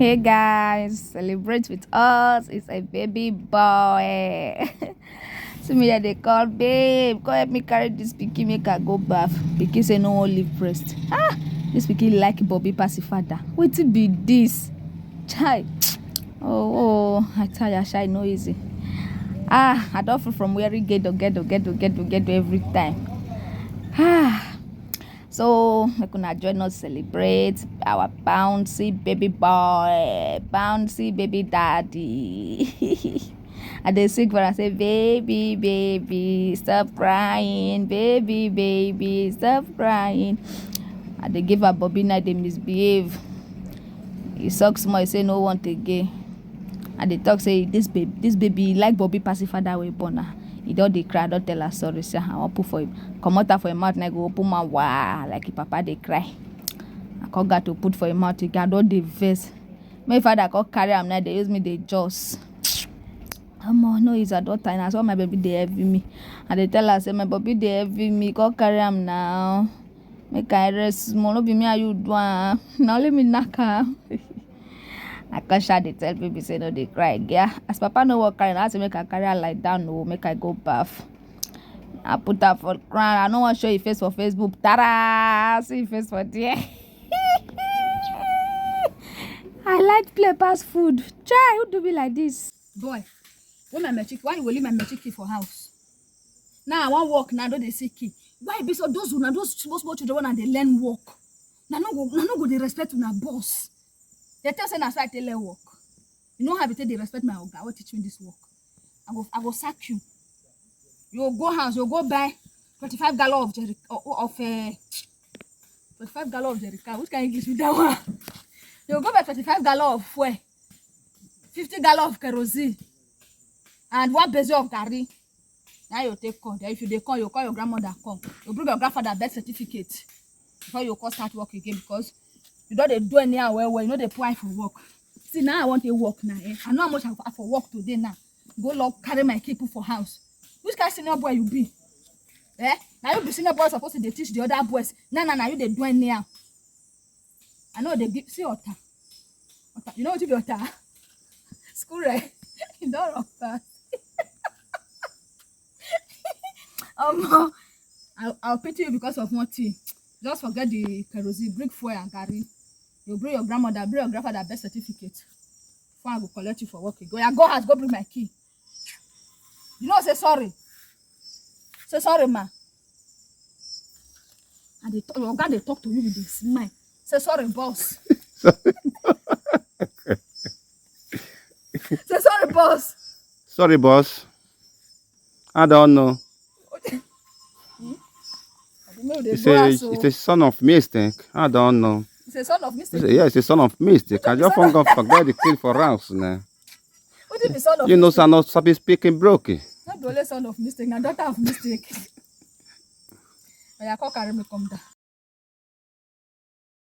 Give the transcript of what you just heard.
Hey guys, celebrate with us. It's a baby boy. So me that they call, babe, come help me carry this pikin make I go bath. Pikin say no wan leave breast. This pikin like Bobby pass him father. Wetin be this? Chai. Oh, I tell ya, shy no easy. I don't feel from wearing get every time. So make una join us celebrate our bouncy baby boy, bouncy baby daddy. And they sing for us say, baby, baby, stop crying, baby, stop crying. And they give her Bobby night, they misbehave. He sucks more, he say no want again. And they talk say this baby like Bobby pass him father way born her. He don dey cry, don tell her sorry, say I wan put for him, comot her for him mouth, and I go open mouth wow like him papa dey cry. I come got to put for him mouth again, I don dey vex. My father come carry am now, dey use me dey just. No use her daughter, na so my baby dey heavy me. And they tell her say my baby dey heavy me, come carry am now. Make I rest small, no be me and you do am. Na only me knack am. I can't shout they tell baby say no they cry. Yeah, as papa no work carry, I have to make her carry her lie down, no, make I go bath. I put her for ground. I don't want to show your face for Facebook. Ta-da! See your face for there. I like play pass food. Try, who do me like this? Boy, why you will leave my magic key for house? Now I want work, now don't they see key. Why be so those small children and they learn work? Now no go they respect na boss. They tell say na so I tell them work. You know how they respect my oga. What teach me this work? I go sack you. You go house, you go buy 25 gallon of 25 gallon of jerrycan. Which can English with that one? You go buy 25 gallon of fuel, 50 gallon of kerosene, and 1 basin of garri. Now you take come. Then if you dey come, you call your grandmother come. You bring your grandfather birth certificate before you come start work again, because you don't dey do anyhow well. You know they apply for work. See now I want to work now. I know how much I have for work today now. Go lock, carry my key put for house. Which kind of senior boy you be? Now you be senior boy supposed to dey teach the other boys. Now you dey do anyhow. I know they give see otter. You know what you be otter? School right? You don't rock fast. I'll pity you because of one thing. Just forget the kerosene, bring fuel and garri. You bring your grandmother, bring your grandfather birth certificate. Before I go collect you for work. Go house, go bring my key. You know, say sorry. Say sorry, ma. And your guy they talk to you with a smile. Say sorry, boss. Say sorry, boss. Sorry, boss. I don't know. It's a son of mistake. I don't know. It's a son of mistake. Yeah, it's a son of mistake. I just want to forget the kid for house now. What is the son of you know, mistake? so I'm not speaking broken. Not the only son of mistake, and daughter of mistake. I call carry me come down.